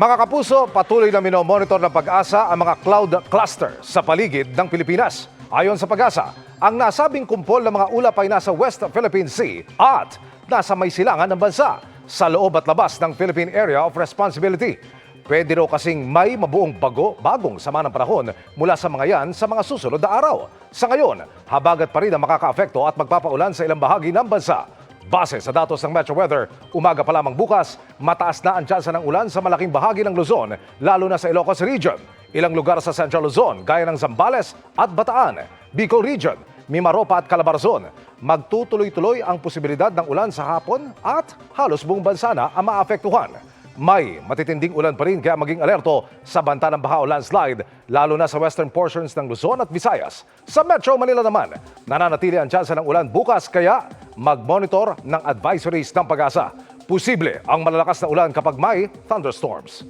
Mga kapuso, patuloy na minomonitor ng Pag-asa ang mga cloud cluster sa paligid ng Pilipinas. Ayon sa Pag-asa, ang nasabing kumpol ng mga ulap ay nasa West Philippine Sea at nasa may silangan ng bansa sa loob at labas ng Philippine Area of Responsibility. Pwede raw kasing may mabuong bagong sama ng panahon mula sa mga yan sa mga susunod na araw. Sa ngayon, habagat pa rin ang makakaapekto at magpapaulan sa ilang bahagi ng bansa. Base sa datos ng Metro Weather, umaga pa lamang bukas, mataas na ang tsansa ng ulan sa malaking bahagi ng Luzon, lalo na sa Ilocos Region. Ilang lugar sa Central Luzon, gaya ng Zambales at Bataan, Bicol Region, Mimaropa at Calabarzon. Magtutuloy-tuloy ang posibilidad ng ulan sa hapon at halos buong bansa na ang maapektuhan. May matitinding ulan pa rin kaya maging alerto sa banta ng baha o landslide, lalo na sa western portions ng Luzon at Visayas. Sa Metro Manila naman, nananatili ang tsansa ng ulan bukas kaya mag-monitor ng advisories ng Pag-asa. Posible ang malalakas na ulan kapag may thunderstorms.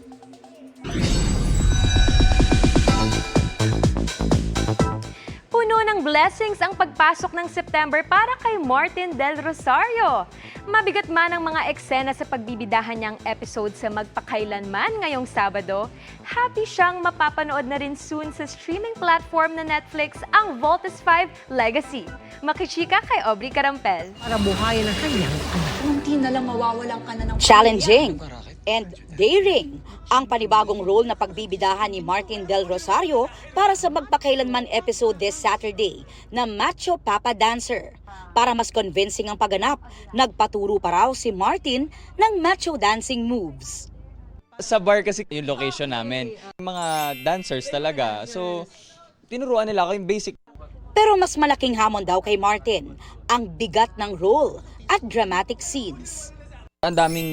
Puno ng blessings ang pagpasok ng September para kay Martin Del Rosario. Mabigat man ang mga eksena sa pagbibidahan niyang episode sa Magpakailanman ngayong Sabado, happy siyang mapapanood na rin soon sa streaming platform na Netflix ang Voltes 5 Legacy. Makichika kay Aubrey Carampel. Para buhayin ang kanyang anak. Unti na lang mawawalan ka na ng Challenging and daring ang panibagong role na pagbibidahan ni Martin Del Rosario para sa Magpakailanman episode this Saturday na Macho Papa Dancer. Para mas convincing ang pagganap, nagpaturo pa raw si Martin ng macho dancing moves. Sa bar kasi yung location namin, mga dancers talaga. So, tinuruan nila ako yung basic. Pero mas malaking hamon daw kay Martin ang bigat ng role at dramatic scenes. Ang daming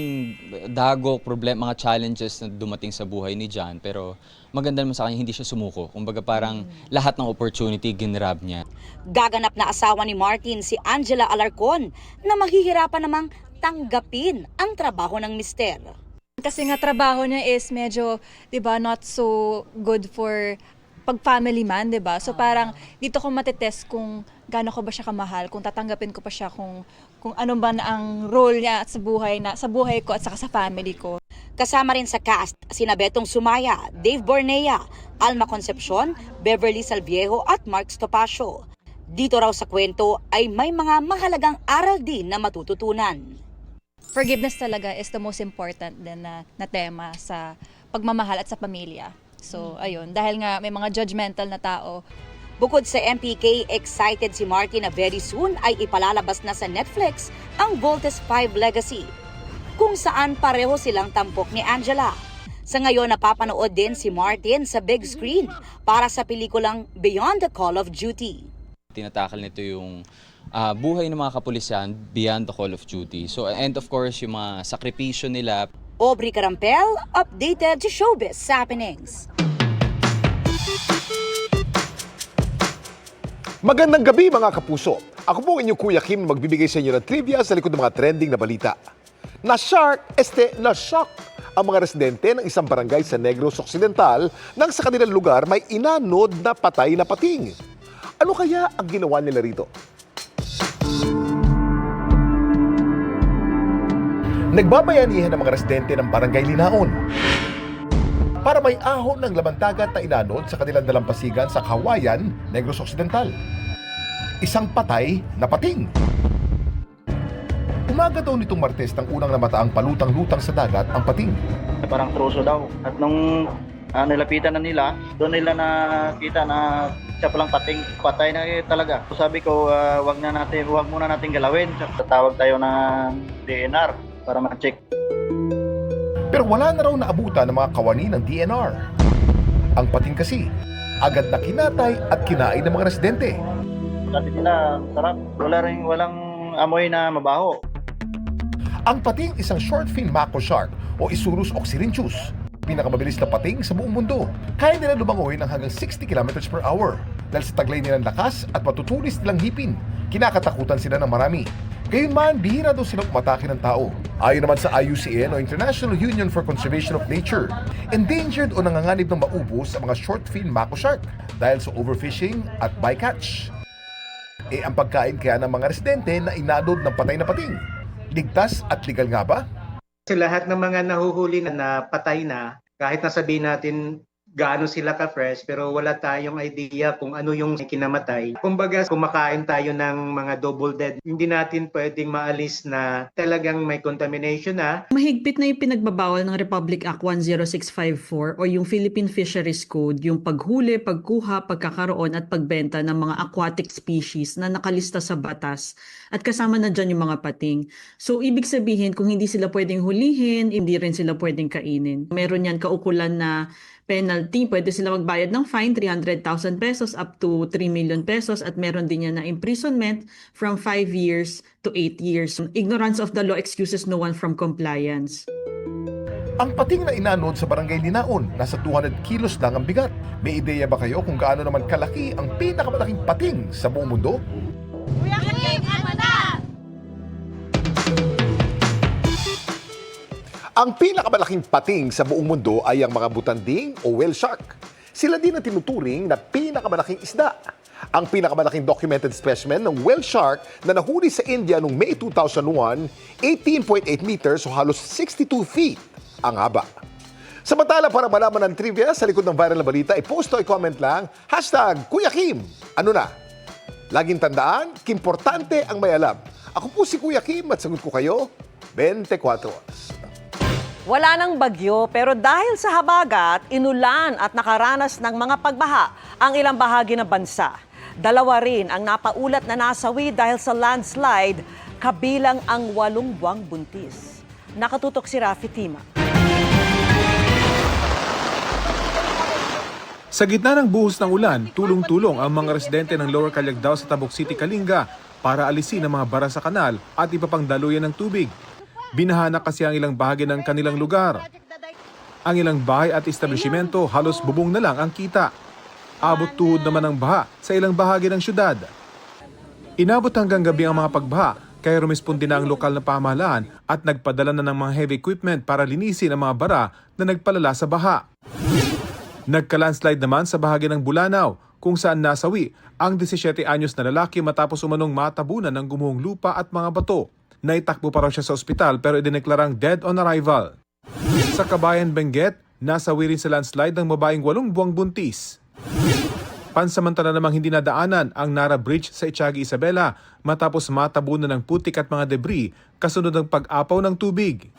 dago, mga challenges na dumating sa buhay ni John. Pero maganda naman sa kanya, hindi siya sumuko. Kumbaga parang lahat ng opportunity ginrab niya. Gaganap na asawa ni Martin si Angela Alarcon na mahihirapan namang tanggapin ang trabaho ng mister. Kasi nga trabaho niya is medyo, 'di ba, not so good for pag family man, 'di ba? So parang dito ko matetest kung gaano ko ba siya kamahal, kung tatanggapin ko pa siya, kung ano ba na ang role niya sa buhay ko at saka sa family ko. Kasama rin sa cast sina Betong Sumaya, Dave Bornea, Alma Concepcion, Beverly Salviejo at Mark Stopacio. Dito raw sa kwento ay may mga mahalagang aral din na matututunan. Forgiveness talaga is the most important din na tema sa pagmamahal at sa pamilya. So ayun, dahil nga may mga judgmental na tao. Bukod sa MPK, excited si Martin na very soon ay ipalalabas na sa Netflix ang Voltes 5 Legacy, kung saan pareho silang tampok ni Angela. Sa ngayon, napapanood din si Martin sa big screen para sa pelikulang Beyond the Call of Duty. Tinatakal nito yung buhay ng mga kapulisan beyond the call of duty. So, and of course, yung mga sakripisyo nila. Aubrey Carampel, updated to Showbiz Happenings. Magandang gabi mga kapuso. Ako po ang inyong Kuya Kim na magbibigay sa inyo ng trivia sa likod ng mga trending na balita. Na-shock ang mga residente ng isang barangay sa Negros Occidental nang sa kanilang lugar may inanod na patay na pating. Ano kaya ang ginawa nila rito? Nagbabayanihan ng mga residente ng barangay Linaon para may ahon ng labantagat na inanod sa kanilang dalampasigan sa Kawayan, Negros Occidental. Isang patay na pating. Umaga daw nitong Martes nang unang namataang palutang-lutang sa dagat ang pating. Parang truso daw. At nung nilapitan na nila, doon nila nakita na siya palang pating. Patay na talaga. So sabi ko, wag muna natin galawin. Tatawag tayo ng DNR para ma-check. Pero wala na raw naabutan ng mga kawani ng DNR. Ang pating kasi, agad na kinatay at kinain ng mga residente. Sabi nila, sarap. Walang amoy na mabaho. Ang pating isang short fin mako shark o Isurus oxyrhynchus. Pinakamabilis na pating sa buong mundo. Kaya nila lumangoy ng hanggang 60 km per hour. Dahil sa taglay nilang lakas at matutulis nilang hipin, kinakatakutan sila ng marami. Gayunman, bihira daw silang umatake ng tao. Ayon naman sa IUCN o International Union for Conservation of Nature, endangered o nanganganib ng maubos ang mga short fin mako shark dahil sa overfishing at bycatch. Ang pagkain kaya ng mga residente na inadod ng patay na pating, ligtas at legal nga ba? Sa lahat ng mga nahuhuli na patay na, kahit nasabihin natin gaano sila ka-fresh, pero wala tayong idea kung ano yung kinamatay. Kumbaga, kumakain tayo ng mga double dead. Hindi natin pwedeng maalis na talagang may contamination na. Mahigpit na yung pinagbabawal ng Republic Act 10654 o yung Philippine Fisheries Code, yung paghuli, pagkuha, pagkakaroon at pagbenta ng mga aquatic species na nakalista sa batas at kasama na dyan yung mga pating. So, ibig sabihin, kung hindi sila pwedeng hulihin, hindi rin sila pwedeng kainin. Meron yan kaukulan na penalty, pwede sila magbayad ng fine, 300,000 pesos up to 3 million pesos at meron din yan na imprisonment from 5 years to 8 years. Ignorance of the law excuses no one from compliance. Ang pating na inanod sa barangay Linaon, nasa 200 kilos lang ang bigat. May ideya ba kayo kung gaano naman kalaki ang pinakamalaking pating sa buong mundo? Ang pinakamalaking pating sa buong mundo ay ang mga butanding o whale shark. Sila din ang tinuturing na pinakamalaking isda. Ang pinakamalaking documented specimen ng whale shark na nahuli sa India noong May 2001, 18.8 meters o halos 62 feet ang haba. Samantala, para malaman ng trivia sa likod ng viral na balita, i-post o i-comment lang, #Kuya Kim. Ano na? Laging tandaan, kimportante ang may alam. Ako po si Kuya Kim at sagot ko kayo, 24 oras. Wala nang bagyo pero dahil sa habagat, inulan at nakaranas ng mga pagbaha ang ilang bahagi ng bansa. Dalawa rin ang napaulat na nasawi dahil sa landslide, kabilang ang 8 buwang buntis. Nakatutok si Rafi Tima. Sa gitna ng buhos ng ulan, tulong-tulong ang mga residente ng Lower Calyagdao sa Tabuk City, Kalinga para alisin ang mga bara sa kanal at iba pang daluyan ng tubig. Binaha na kasi ang ilang bahagi ng kanilang lugar. Ang ilang bahay at establishmento halos bubong na lang ang kita. Abot tuhod naman ang baha sa ilang bahagi ng syudad. Inabot hanggang gabi ang mga pagbaha kaya rumisponde na ang lokal na pamahalaan at nagpadala na ng mga heavy equipment para linisin ang mga bara na nagpalala sa baha. Nagka-landslide naman sa bahagi ng Bulanao kung saan nasawi ang 17 anyos na lalaki matapos umanong matabunan ng gumuhong lupa at mga bato. Naitakbo pa raw siya sa ospital pero idineklarang dead on arrival. Sa Kabayan, Benguet, nasawi rin sa landslide ng babaeng 8 buwang buntis. Pansamantala namang hindi nadaanan ang Nara Bridge sa Itiagi, Isabela matapos matabunan ng putik at mga debris kasunod ng pag-apaw ng tubig.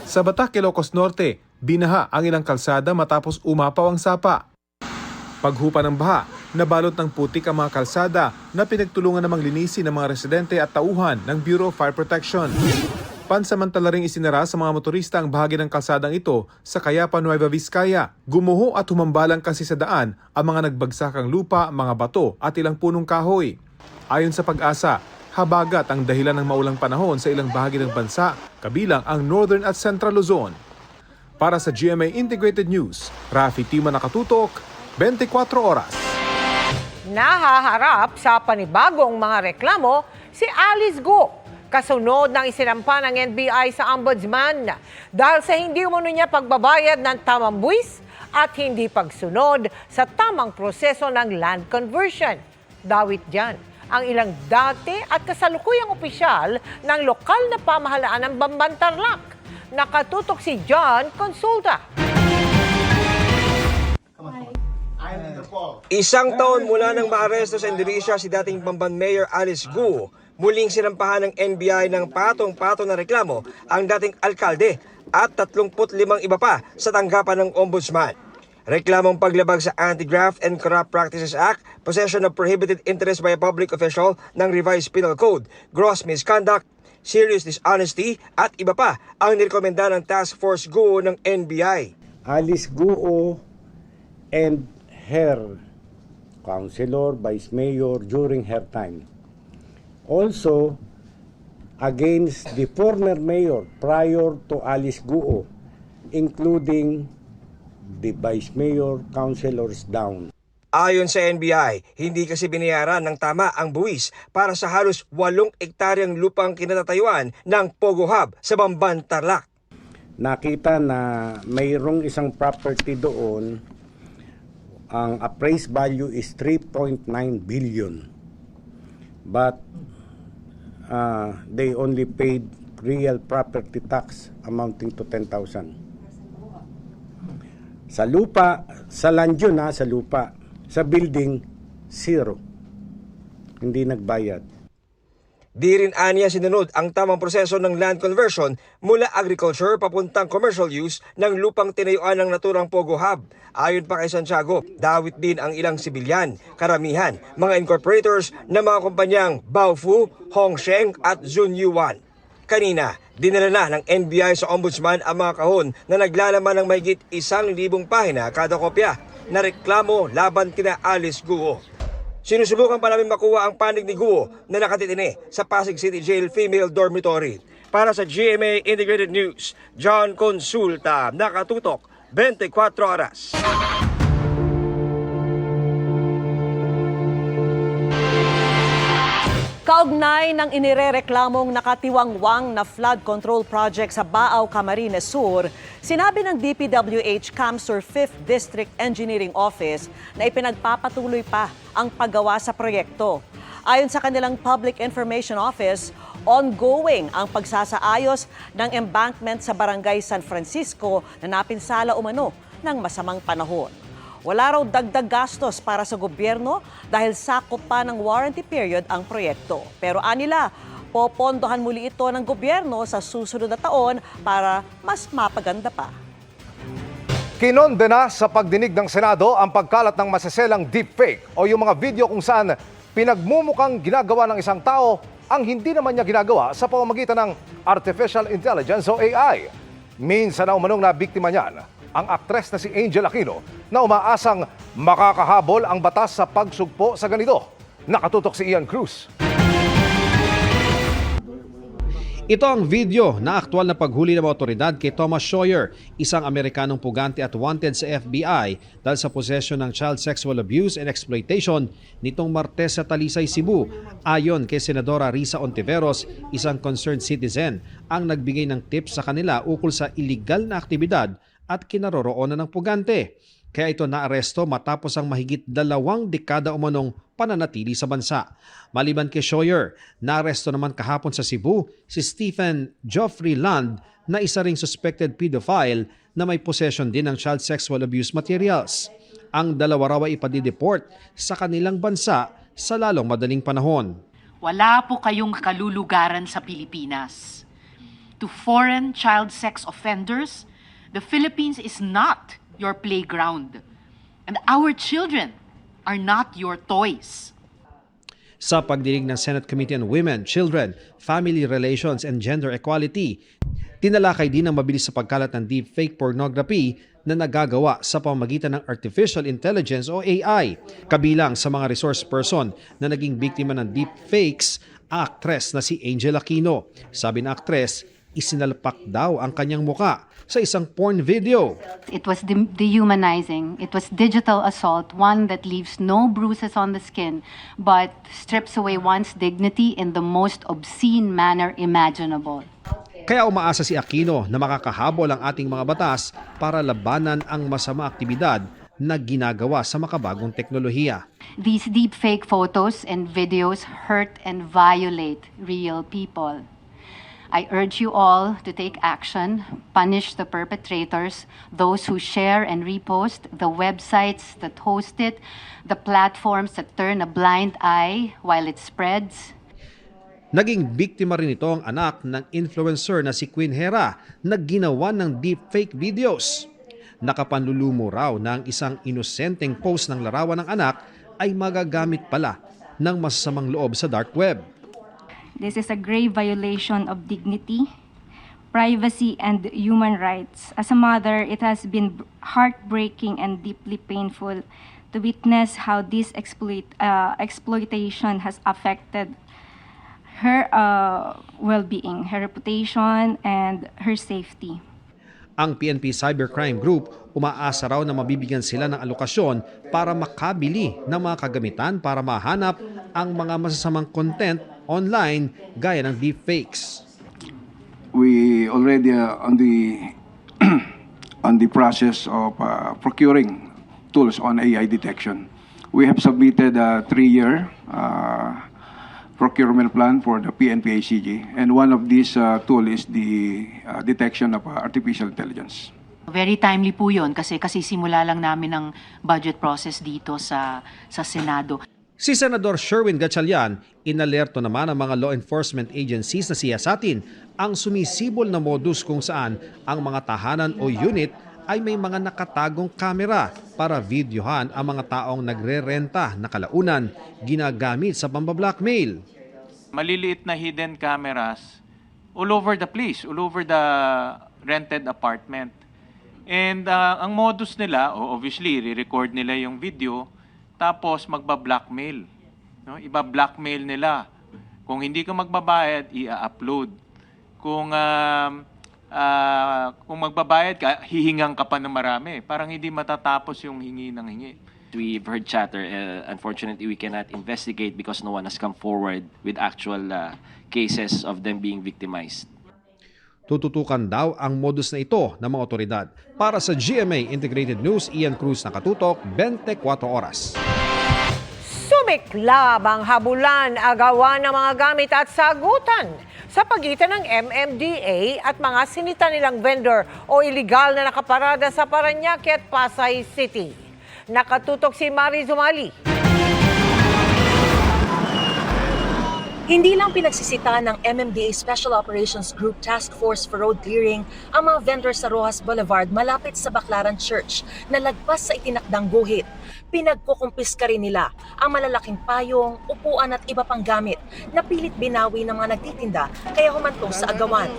Sa Batac, Ilocos Norte, binaha ang ilang kalsada matapos umapaw ang sapa. Paghupa ng baha, nabalot ng putik ang mga kalsada na pinagtulungan namang linisin ng mga residente at tauhan ng Bureau of Fire Protection. Pansamantala ring isinara sa mga motorista ang bahagi ng kalsadang ito sa Cayapa, Nueva Vizcaya. Gumuho at humambalang kasi sa daan ang mga nagbagsakang lupa, mga bato at ilang punong kahoy. Ayon sa Pag-asa, habagat ang dahilan ng maulang panahon sa ilang bahagi ng bansa, kabilang ang Northern at Central Luzon. Para sa GMA Integrated News, Rafi Tima, nakatutok, 24 oras. Nahaharap sa panibagong mga reklamo si Alice Guo, kasunod ng isinampa ng NBI sa Ombudsman dahil sa hindi umano niya pagbabayad ng tamang buwis at hindi pagsunod sa tamang proseso ng land conversion. Dawit dyan ang ilang dati at kasalukuyang opisyal ng lokal na pamahalaan ng Bamban Tarlac. Nakatutok si John Consulta. Isang taon mula nang maaresto sa Indonesia si dating Bamban Mayor Alice Guo, muling sinampahan ng NBI ng patong-patong na reklamo ang dating alkalde at 35 iba pa sa tanggapan ng Ombudsman. Reklamong paglabag sa Anti-Graft and Corrupt Practices Act, possession of prohibited interest by a public official ng Revised Penal Code, gross misconduct, serious dishonesty at iba pa ang nirekomenda ng Task Force Guo ng NBI. Alice Guo and her councilor, vice mayor during her time. Also, against the former mayor prior to Alice Guo, including the vice mayor, councilors down. Ayon sa NBI, hindi kasi binayaran ng tama ang buwis para sa halos 8 ektaryang lupang kinatatayuan ng Pogo Hub sa Bamban, Tarlac. Nakita na mayroong isang property doon, ang appraised value is 3.9 billion. But they only paid real property tax amounting to 10,000. Sa lupa, sa land yun ha, sa lupa. Sa building, 0. Hindi nagbayad. Di rin aniya sinunod ang tamang proseso ng land conversion mula agriculture papuntang commercial use ng lupang tinayuan ng naturang Pogo Hub. Ayon pa kay Santiago, dawit din ang ilang sibilyan, karamihan, mga incorporators ng mga kumpanyang Baofu, Hongsheng at Zunyuan. Kanina, dinala na ng NBI sa Ombudsman ang mga kahon na naglalaman ng mahigit 1,000 pahina kada kopya na reklamo laban kina Alice Guo. Sinusubukan pa namin makuha ang panig ni Guo na nakatitini sa Pasig City Jail Female Dormitory. Para sa GMA Integrated News, John Consulta, nakatutok 24 oras. Kaugnay ng inirereklamong nakatiwangwang na flood control project sa Baaw, Camarines Sur, sinabi ng DPWH CAMSUR 5th District Engineering Office na ipinagpapatuloy pa ang paggawa sa proyekto. Ayon sa kanilang Public Information Office, ongoing ang pagsasaayos ng embankment sa Barangay San Francisco na napinsala umano ng masamang panahon. Wala raw dagdag gastos para sa gobyerno dahil sakop pa ng warranty period ang proyekto. Pero anila, popondohan muli ito ng gobyerno sa susunod na taon para mas mapaganda pa. Kinondena sa pagdinig ng Senado ang pagkalat ng maseselang deepfake o yung mga video kung saan pinagmumukhang ginagawa ng isang tao ang hindi naman niya ginagawa sa pamamagitan ng Artificial Intelligence o AI. Minsan na umanong na biktima niyan ang aktres na si Angel Aquino na umaasang makakahabol ang batas sa pagsugpo sa ganito. Nakatutok si Ian Cruz. Ito ang video na aktwal na paghuli ng otoridad kay Thomas Scheuer, isang Amerikanong pugante at wanted sa FBI dahil sa posesyon ng child sexual abuse and exploitation nitong Martes sa Talisay, Cebu. Ayon kay Senadora Risa Ontiveros, isang concerned citizen ang nagbigay ng tips sa kanila ukol sa illegal na aktibidad at kinaroroonan ng pugante. Kaya ito naaresto matapos ang mahigit 2 dekada umanong pananatili sa bansa. Maliban kay Scheuer, naaresto naman kahapon sa Cebu si Stephen Geoffrey Land na isa ring suspected pedophile na may possession din ng child sexual abuse materials. Ang dalawa raw ay ipadideport sa kanilang bansa sa lalong madaling panahon. Wala po kayong kalulugaran sa Pilipinas. To foreign child sex offenders, the Philippines is not your playground. And our children are not your toys. Sa pagdinig ng Senate Committee on Women, Children, Family Relations and Gender Equality, tinalakay din ang mabilis sa pagkalat ng deepfake pornography na nagagawa sa pamamagitan ng Artificial Intelligence o AI. Kabilang sa mga resource person na naging biktima ng deepfakes, actress na si Angel Aquino. Sabi ng actress, isinalpak daw ang kanyang muka sa isang porn video. It was dehumanizing. It was digital assault, one that leaves no bruises on the skin, but strips away one's dignity in the most obscene manner imaginable. Kaya umaasa si Aquino na makakahabol ang ating mga batas para labanan ang masama aktibidad na ginagawa sa makabagong teknolohiya. These deepfake photos and videos hurt and violate real people. I urge you all to take action, punish the perpetrators, those who share and repost, the websites that host it, the platforms that turn a blind eye while it spreads. Naging biktima rin ito ang anak ng influencer na si Queen Hera na ginawa ng deepfake videos. Nakapanlulumo raw na ang isang inosenteng post ng larawan ng anak ay magagamit pala ng masasamang loob sa dark web. This is a grave violation of dignity, privacy, and human rights. As a mother, it has been heartbreaking and deeply painful to witness how this exploitation has affected her well-being, her reputation, and her safety. Ang PNP Cybercrime Group umaasa raw na mabibigyan sila ng alokasyon para makabili ng mga kagamitan para mahanap ang mga masasamang content online gaya ng deepfakes. We already on the process of procuring tools on AI detection. We have submitted a 3-year procurement plan for the PNP-ACG, and one of these tool is the detection of artificial intelligence. Very timely po yun kasi simula lang namin ang budget process dito sa Senado. Si Senador Sherwin Gatchalian, inalerto naman ang mga law enforcement agencies na siyasatin ang sumisibol na modus kung saan ang mga tahanan o unit ay may mga nakatagong kamera para videohan ang mga taong nagre-renta na kalaunan ginagamit sa pambablackmail. Maliliit na hidden cameras all over the place, all over the rented apartment. And ang modus nila, obviously, re-record nila yung video, tapos magba-blackmail. No? Iba-blackmail nila. Kung hindi ka magbabayad, i-upload. Kung magbabayad ka, hihingang ka pa ng marami. Parang hindi matatapos yung hingi ng hingi. We've heard chatter. Unfortunately, we cannot investigate because no one has come forward with actual cases of them being victimized. Tututukan daw ang modus na ito ng mga otoridad. Para sa GMA Integrated News, Ian Cruz nakatutok, 24 oras. Sumiklab ang habulan, agawan ng mga gamit at sagutan sa pagitan ng MMDA at mga sinita nilang vendor o iligal na nakaparada sa Parañaque at Pasay City. Nakatutok si Mariz Umali. Hindi lang pinagsisita ng MMDA Special Operations Group Task Force for Road Clearing ang mga vendor sa Rojas Boulevard malapit sa Baclaran Church na lagpas sa itinakdang guhit. Pinagkukumpiska rin nila ang malalaking payong, upuan at iba pang gamit na pilit binawi ng mga nagtitinda kaya humantong sa agawan.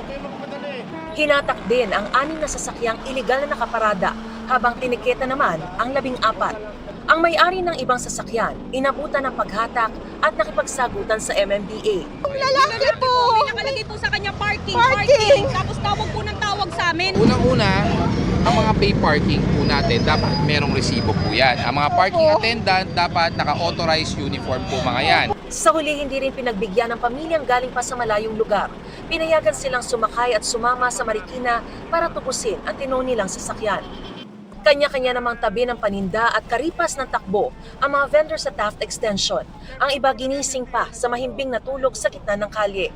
Hinatak din ang 6 na sasakyang iligal na nakaparada habang tiniketa naman ang 14. Ang may-ari ng ibang sasakyan, inabutan ng paghatak at nakipagsagutan sa MMDA. Lalaki po! May nakalagay po sa kanya parking! Tapos tawag po ng tawag sa amin. Unang-una, ang mga pay parking po natin, dapat merong resibo po yan. Ang mga parking attendant, dapat naka-authorized uniform po mga yan. Sa huli, hindi rin pinagbigyan ng pamilyang galing pa sa malayong lugar. Pinayagan silang sumakay at sumama sa Marikina para tubusin ang tinong nilang sasakyan. Kanya-kanya namang tabi ng paninda at karipas ng takbo ang mga vendor sa Taft Extension. Ang iba ginising pa sa mahimbing na tulog sa gitna ng kalye.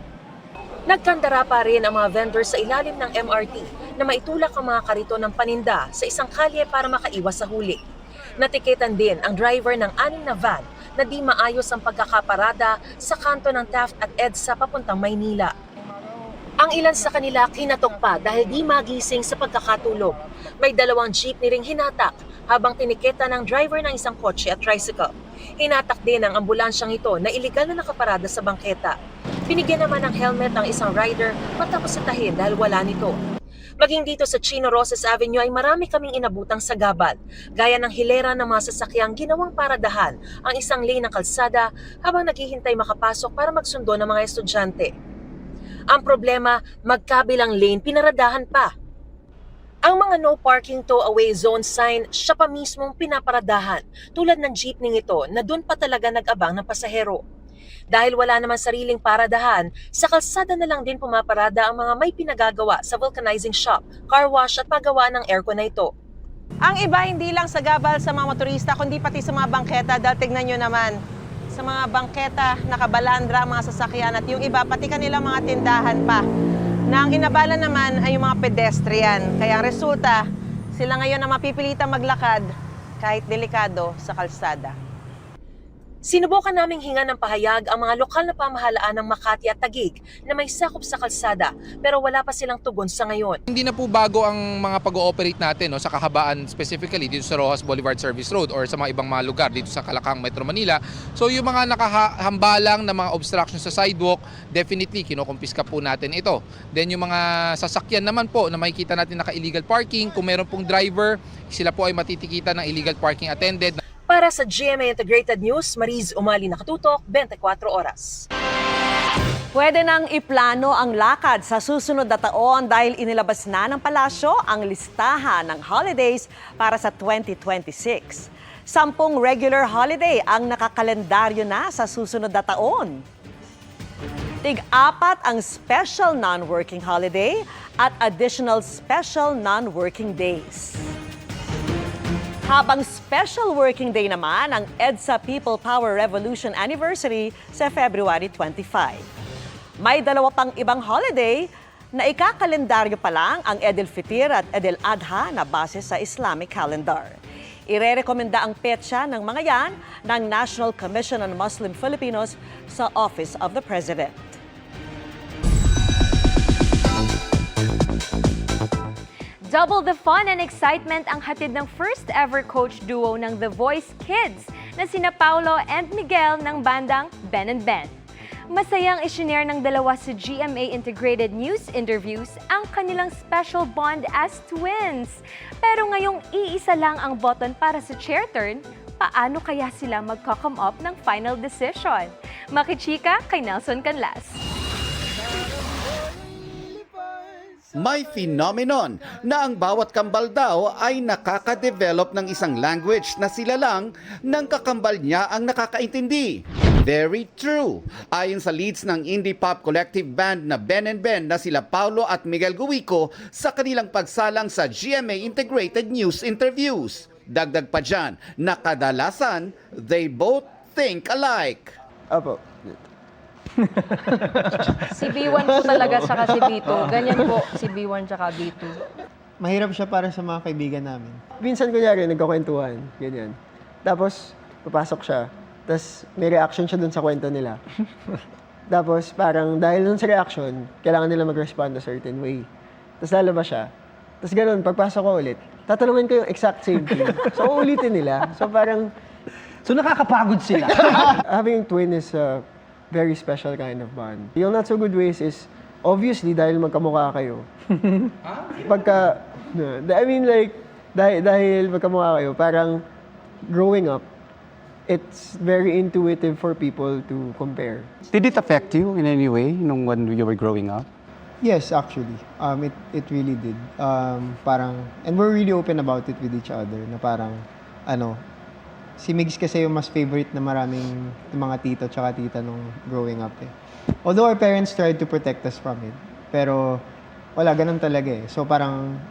Nagkandara pa rin ang mga vendor sa ilalim ng MRT na maitulak ang mga karito ng paninda sa isang kalye para makaiwas sa huli. Natiketan din ang driver ng 6 na van na di maayos ang pagkakaparada sa kanto ng Taft at EDSA papuntang Maynila. Ang ilan sa kanila kinatok pa dahil di magising sa pagkakatulog. May 2 jeepney ring hinatak habang tiniketa ng driver ng isang kotse at tricycle. Hinatak din ang ambulansyang ito na iligal na nakaparada sa bangketa. Binigyan naman ng helmet ang isang rider matapos sitahin dahil wala nito. Maging dito sa Chino Roses Avenue ay marami kaming inabutang sagabal, gaya ng hilera ng mga sasakyang ginawang paradahan ang isang lane ng kalsada habang naghihintay makapasok para magsundo ng mga estudyante. Ang problema, magkabilang lane pinaradahan pa. Ang mga no parking tow away zone sign, siya pa mismong pinaparadahan, tulad ng jeepney ito na doon pa talaga nag-abang ng pasahero. Dahil wala naman sariling paradahan, sa kalsada na lang din pumaparada ang mga may pinagagawa sa vulcanizing shop, car wash at paggawa ng aircon na ito. Ang iba hindi lang sagabal sa mga motorista kundi pati sa mga bangketa dahil tignan nyo naman. Sa mga bangketa, nakabalandra ang mga sasakyan at yung iba pati kanilang mga tindahan pa. Na ang inabala naman ay yung mga pedestrian. Kaya ang resulta, sila ngayon na mapipilitang maglakad kahit delikado sa kalsada. Sinubukan naming hinga ng pahayag ang mga lokal na pamahalaan ng Makati at Taguig na may sakop sa kalsada pero wala pa silang tugon sa ngayon. Hindi na po bago ang mga pag-ooperate natin sa kahabaan, specifically dito sa Rojas Boulevard Service Road or sa mga ibang mga lugar dito sa Calacang, Metro Manila. So yung mga nakahambalang na mga obstruction sa sidewalk, definitely kinukumpiska po natin ito. Then yung mga sasakyan naman po na makikita natin naka-illegal parking, kung meron pong driver, sila po ay matitikitan ng illegal parking attendant. Para sa GMA Integrated News, Mariz Umali nakatutok, 24 oras. Pwede nang iplano ang lakad sa susunod na taon dahil inilabas na ng palasyo ang listahan ng holidays para sa 2026. 10 regular holiday ang nakakalendaryo na sa susunod na taon. Tig-4 ang special non-working holiday at additional special non-working days. Habang special working day naman ang EDSA People Power Revolution Anniversary sa February 25. May 2 pang ibang holiday na ikakalendaryo pa lang ang Eid al-Fitr at Eid al-Adha na base sa Islamic calendar. Irerekomenda ang petsa ng mga yan ng National Commission on Muslim Filipinos sa Office of the President. Double the fun and excitement ang hatid ng first ever coach duo ng The Voice Kids na sina Paulo and Miguel ng bandang Ben and Ben. Masayang isinare ng dalawa sa GMA Integrated News Interviews ang kanilang special bond as twins. Pero ngayong iisa lang ang button para sa chair turn, paano kaya sila magko-come up ng final decision? Makichika kay Nelson Canlas. May phenomenon na ang bawat kambal daw ay nakaka-develop ng isang language na sila lang ng kakambal niya ang nakakaintindi. Very true. Ayon sa leads ng indie pop collective band na Ben and Ben na sila Paulo at Miguel Guico sa kanilang pagsalang sa GMA Integrated News Interviews. Dagdag pa dyan na kadalasan, they both think alike. Apo. Si B1 po talaga saka si B2. Ganyan po si B1 saka B2. Mahirap siya para sa mga kaibigan namin. Minsan kunyari, nagkakwentuhan, ganyan. Tapos, papasok siya. Tapos, may reaction siya dun sa kwento nila. Tapos, parang dahil dun sa reaction, kailangan nila mag-respond a certain way. Tapos, lalabas siya. Tapos, ganun, pagpasok ko ulit, tatanungin ko yung exact same thing. So, uulitin nila. So, parang... So, nakakapagod sila. Having twin is a very special kind of bond. Yung not so good ways is, obviously, dahil magkamukha kayo. Pagka... I mean, like, dahil magkamukha kayo, parang growing up, it's very intuitive for people to compare. Did it affect you in any way when you were growing up? Yes, actually. It really did. Parang, and we're really open about it with each other, na parang, si Migs kasi yung mas favorite na maraming mga tito tsaka tita nung growing up eh. Although our parents tried to protect us from it, pero wala, ganun talaga eh. So parang,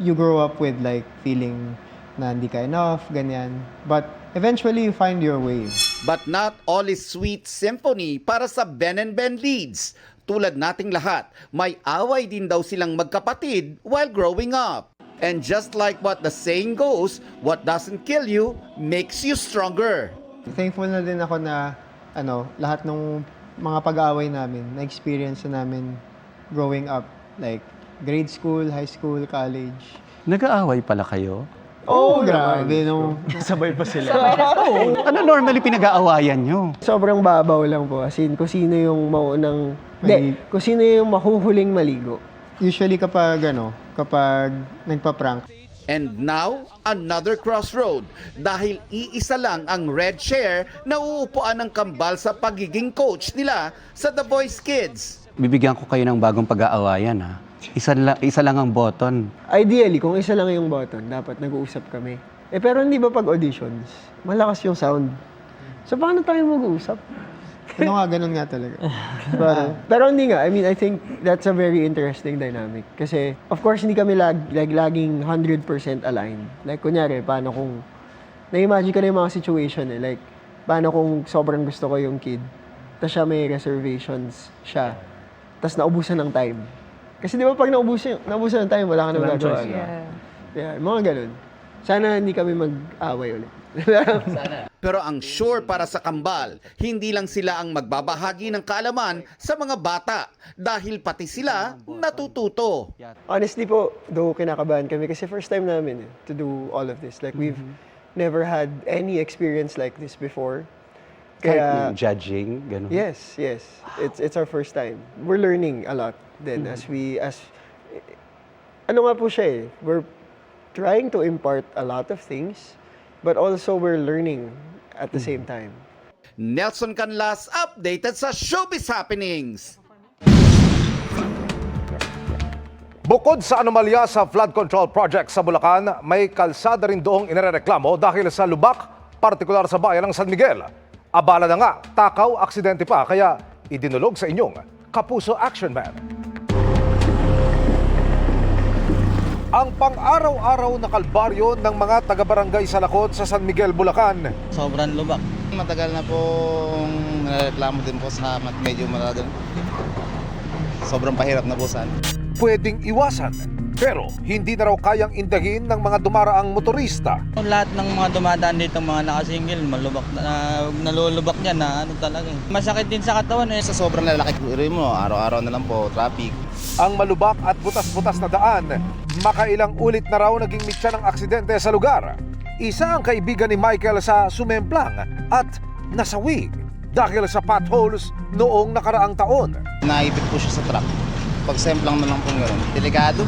you grow up with like feeling na hindi ka enough, ganyan. But eventually, you find your way. But not all is sweet symphony para sa Ben and Ben leads. Tulad nating lahat, may away din daw silang magkapatid while growing up. And just like what the saying goes, what doesn't kill you makes you stronger. Thankful na din ako na lahat ng mga pag-aaway namin, na-experience na namin growing up. Like grade school, high school, college. Nag-aaway pala kayo? Oh, grabe no. Sabay pa sila. Ano normally pinag-aawayan nyo? Sobrang babaw lang po. As in, kung sino yung maunang... kung sino yung mahuhuling maligo. Usually kapag nagpa-prank. And now, another crossroad dahil iisa lang ang red chair na uupuan ng kambal sa pagiging coach nila sa The Voice Kids. Bibigyan ko kayo ng bagong pag-aawayan ha. Isa lang ang button. Ideally, kung isa lang yung button, dapat nag-uusap kami. Pero hindi ba pag auditions, malakas yung sound. So paano tayo mag-uusap? Ganun nga talaga. Pero hindi nga. I mean, I think that's a very interesting dynamic. Kasi, of course, hindi kami laging 100% aligned. Like, kunyari, paano kung... Na-imagine ko na yung mga situation eh. Like, paano kung sobrang gusto ko yung kid, tapos siya may reservations siya, tapos naubusan ng time. Kasi di ba pag naubusan ng time, wala ka na magagawa. Yeah, mga ganun. Sana hindi kami mag-away ulit. Sana. Pero ang sure para sa kambal, hindi lang sila ang magbabahagi ng kaalaman sa mga bata dahil pati sila natututo. Honestly po, though kinakabahan kami kasi first time namin to do all of this. Like we've never had any experience like this before. Kahit judging, gano'n? Yes. It's our first time. We're learning a lot then ano nga po siya eh, we're trying to impart a lot of things, but also we're learning at the same time. Nelson Canlas, updated sa Showbiz Happenings. Bukod sa anomalya sa flood control project sa Bulacan, may kalsada rin doong inirereklamo dahil sa lubak, partikular sa bayan ng San Miguel. Abala na nga, takaw, aksidente pa, kaya idinulog sa inyong Kapuso Action Man. Ang pang-araw-araw na kalbaryo ng mga taga-barangay sa Lakot sa San Miguel, Bulacan. Sobrang lubak. Matagal na pong reklamo din po sa medyo maradong. Sobrang pahirap na po saan. pwedeng iwasan. Pero hindi na raw kayang indahin ng mga dumaraang motorista. Lahat ng mga dumadaan dito, mga nakasingil, nalulubak niya na ano talaga. Masakit din sa katawan eh. Sa sobrang lalaki, mo, araw-araw na lang po, traffic. Ang malubak at butas-butas na daan, makailang ulit na raw naging mitya ng aksidente sa lugar. Isa ang kaibigan ni Michael sa sumemplang at nasawi dahil sa potholes noong nakaraang taon. Naipit po siya sa truck. Pag-semplang na lang po gano'n. Delikado.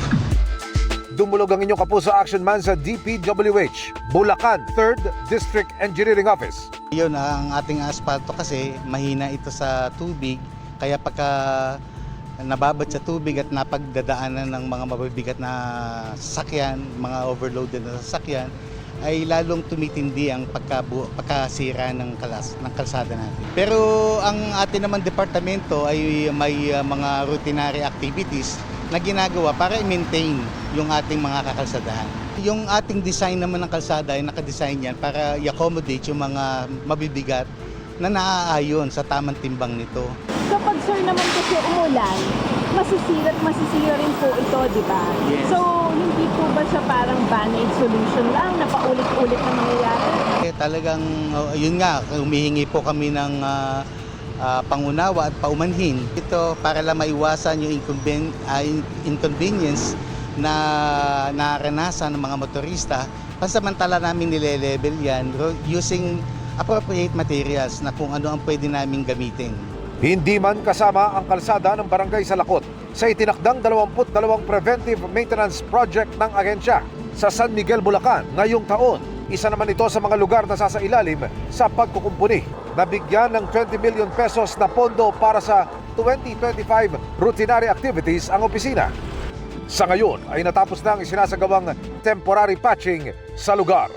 Dumulog ang inyong kapuso action man sa DPWH, Bulacan 3rd District Engineering Office. Yun, ang ating asfalto kasi mahina ito sa tubig. Kaya pagka nababad sa tubig at napagdadaanan ng mga mabibigat na sasakyan, mga overloaded na sasakyan, ay lalong tumitindi ang pagkasira ng kalsada natin. Pero ang ating naman departamento ay may mga routinary activities na ginagawa para i-maintain yung ating mga kakalsadahan. Yung ating design naman ng kalsada ay nakadesign yan para i-accommodate yung mga mabibigat na naaayon sa tamang timbang nito. Kapag sir naman kasi umulan, masisira rin po ito, di ba? Yes. So, hindi po ba siya parang band-aid solution lang na paulit-ulit na mangyayari? Talagang, yun nga, humihingi po kami ng pangunawa at paumanhin. Ito para lang maiwasan yung inconvenience na naranasan ng mga motorista. Pansamantala namin nile-level yan using appropriate materials na kung ano ang pwede naming gamitin. Hindi man kasama ang kalsada ng barangay Salakot sa itinakdang 22 preventive maintenance project ng ahensya sa San Miguel, Bulacan ngayong taon. Isa naman ito sa mga lugar na sasailalim sa pagkukumpuni. Nabigyan ng 20 million pesos na pondo para sa 2025 routinary activities ang opisina. Sa ngayon ay natapos na ang isinasagawang temporary patching sa lugar.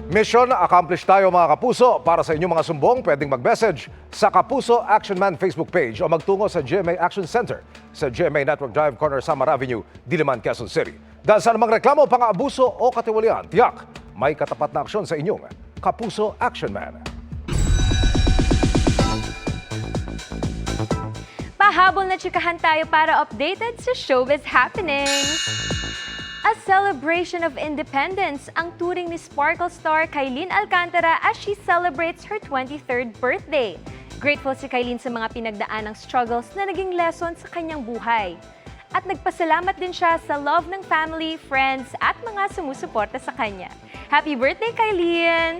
Mission accomplished tayo mga kapuso. Para sa inyong mga sumbong, pwedeng mag-message sa Kapuso Action Man Facebook page o magtungo sa GMA Action Center sa GMA Network Drive, Corner Samar Avenue, Diliman, Quezon City. Dahil sa namang reklamo, pang-abuso o katiwalian, tiyak, may katapat na aksyon sa inyong Kapuso Action Man. Pahabol na tsikahan tayo para updated sa showbiz happenings. A celebration of independence ang turing ni Sparkle star Kylene Alcantara as she celebrates her 23rd birthday. Grateful si Kylene sa mga pinagdaan ng struggles na naging lesson sa kanyang buhay. At nagpasalamat din siya sa love ng family, friends at mga sumusuporta sa kanya. Happy birthday, Kylene!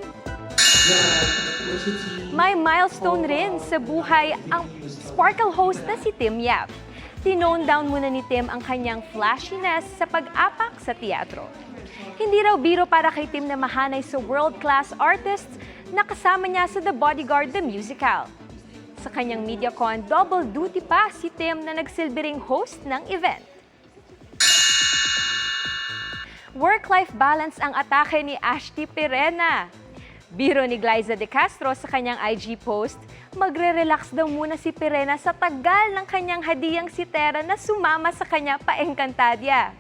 May milestone rin sa buhay ang Sparkle host na si Tim Yap. Tinone down muna ni Tim ang kanyang flashiness sa pag-apak sa teatro. Hindi raw biro para kay Tim na mahanay sa world-class artists na kasama niya sa The Bodyguard the Musical. Sa kanyang MediaCon, double duty pa si Tim na nagsilbing host ng event. Work-life balance ang atake ni Ashti Pirena. Biro ni Glyza De Castro sa kanyang IG post, magre-relax daw muna si Pirena sa tagal ng kanyang hadiyang si Tera na sumama sa kanya pa Encantadia.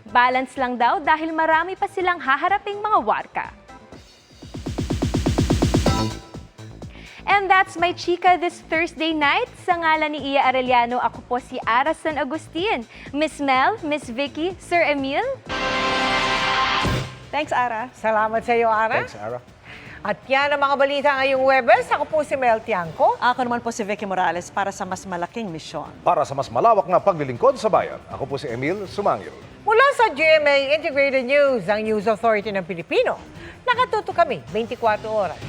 Balance lang daw dahil marami pa silang haharaping mga warka. And that's my chika this Thursday night. Sa ngalan ni Iya Arellano, ako po si Ara San Agustin. Miss Mel, Miss Vicky, Sir Emil. Thanks, Ara. Salamat sa iyo, Ara. Thanks, Ara. At yan ang mga balita ngayong Webes. Ako po si Mel Tiangco. Ako naman po si Vicky Morales para sa mas malaking misyon. Para sa mas malawak na paglilingkod sa bayan, ako po si Emil Sumangil. Mula sa GMA Integrated News, ang News Authority ng Pilipino. Nakatuto kami 24 oras.